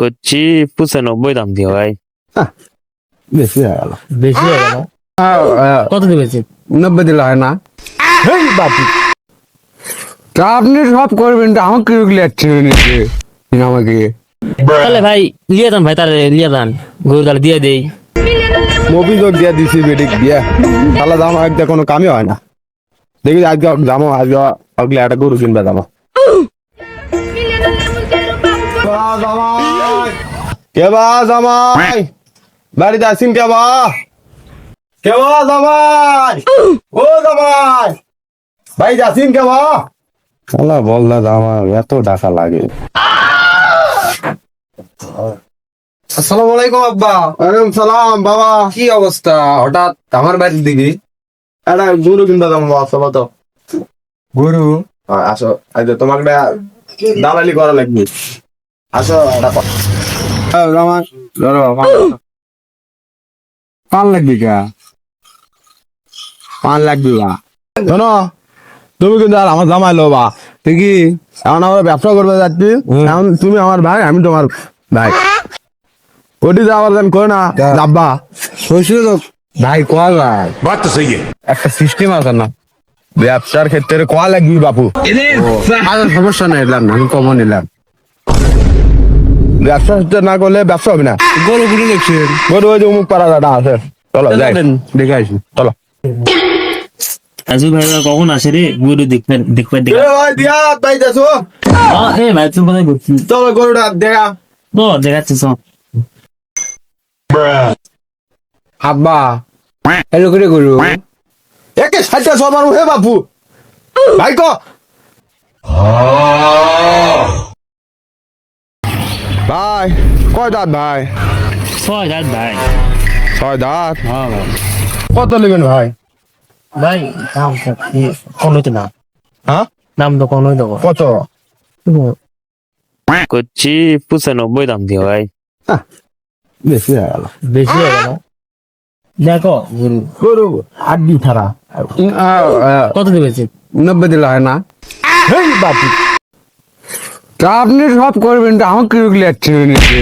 করছি 95 দাম দিয়ে ভাই। বেশি হয়ে গেল। বেশি হয়ে গেল। কত দিবেছি? 90 দিলে হয় না? হেই বাপু, তা আপনি সব করবেন, তো আমাকে লেটছে নিচ্ছে আমাকে। তাহলে ভাই লিয়ে দেন, ভাই তাহলে লিয়ে দেন, গরু তাহলে দিয়ে দেই। অভিযোগ দিয়ে দিছি বেডিক দিয়ে, তাহলে দাম একদম কোনো কামই হয় না। দেখি আজকে দামো, আজকে আগলে একটা গরু কিনবে দামো। কেবা জামাই বাড়িতে আসিন, কেবা কেবা জামাই, ও জামাই ভাই যাসিন কেবা। শালা বল না জামাই, এত টাকা লাগে। আসসালামু আলাইকুম আব্বা। ওয়ালাইকুম সালাম বাবা। কি অবস্থা হঠাৎ আমার বাড়ির দিকে? একটা গরু কিনবে দাম, চলো তো। গরু? আসো, আজ তোমাকে দালালি করা লাগবে। আসো জামাই, পান লাগবে কে? পান লাগবে বা শোনো, তুমি কিন্তু আর আমার জামাই লো বা, ঠিকই? এখন আমরা ব্যবসা করবে যাচ্ছি, এখন তুমি আমার ভাই, আমি তোমার ভাই। ওটি যাওয়ার দেন করে না যাব্বা। শ্বশুর ভাই কোয়া ভাই, बात तो सही है। একটা সিস্টেম আছে না? ব্যবসার ক্ষেত্রে কোয়া লাগবি বাপু। আরে সমস্যা নাই, এলাম না, আমি কমন এলাম। ব্যবসা না করলে ব্যবসা হবে না। গরু গুলো দেখছেন? গরু ওই যে অমুক পাড়া দাদা আছে, চলো যাই দেখে আসি, চলো। আজু ভাই কখন আসে রে? গরু দেখবে দেখবে দেখবে। ভাই দেখো, এ ভাই তুমি কোথায় ঘুরছিস? চলো গরুটা দেখা। তো দেখাচ্ছিস? আব্বা এলো করে গরু? একে সাইডটা সবার হে বাপু, ভাই কো ভাই কয় দাঁত ভাই? 6 দাঁত ভাই। 6 দাঁত। হ্যাঁ ভাই। কত নেবেন ভাই? ভাই দাম কোন হইতো না, হ্যাঁ দাম তো কোন হইতো। কত? করছি 95 দাম দিয়ে ভাই। বেশি হয়ে গেল। বেশি হয়ে গেল। দেখো গরু গরু হাড্ডি ছাড়া। কত দিবেছি? 90 দিলে হয় না? হেই বাপু, তা আপনি সব করবেন, তো আমাকে লেটছে নিচ্ছে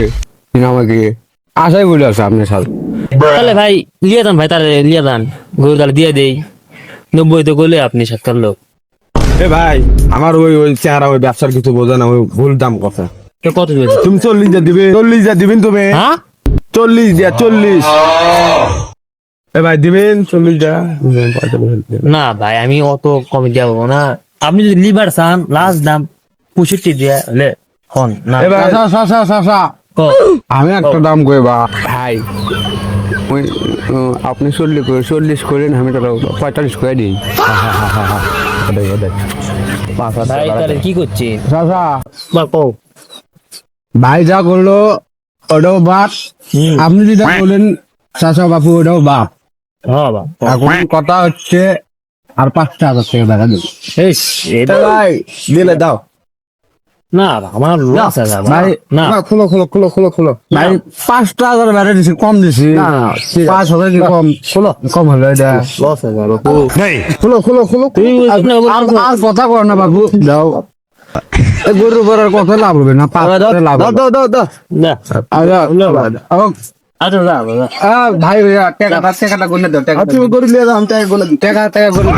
আমাকে। আশাই বলে আছে আপনার সাথে। তাহলে ভাই লিয়ে দেন, ভাই তাহলে লিয়ে দেন, গরু তাহলে দিয়ে দেই। 90 তো করলে আপনি সরকার লোক। এ ভাই, আমার ওই ওই চেহারা, ওই ব্যবসার কিছু বোঝে না, ওই ভুল দাম কথা। তো কত দিবেছি? তুমি 40 দিয়ে দিবে, 40 দিয়ে দিবেন তুমি? হ্যাঁ 40 দিয়া 40। এ ভাই দিবেন 40 দিয়া? না ভাই, আমি অত কমে দেবো না। আপনি যদি লিভার চান, লাস্ট দাম 65 দিয়ে হলে হন না। এ ভাই ক। আমি একটা দাম কই বা ভাই, ওই আপনি 40 করেন, আমি তো 45 করে দিই। ভাই তাহলে কি করছেন? বা কও। ভাই যা করলো ওটাও বাপ, আপনি যেটা বললেন চাচা বাপু ওটাও বাপ। হ্যাঁ বা এখন কথা হচ্ছে আর 5,000 টাকা দেখা দেবো। এটা ভাই দিলে দাও না, আমার লস আছে ভাই। না। খুলো খুলো খুলো খুলো খুলো ভাই, 5,000 বেড়ে দিছি, কম দিছি। 5,000 কি কম? কম হলো এটা। লস আছে বাবু। नहीं খুলো খুলো খুলো। আর কথা কর না বাবু, দাও। এই গরুর পর আর কথা লাভ হবে না, লাভ হবে। দাও দাও দাও। না আচ্ছা না ভাই টাকাটা গুনে দাও। তুমি গরু লিয়ে দাও, আমি টাকা গুনে টাকা টাকা গুনে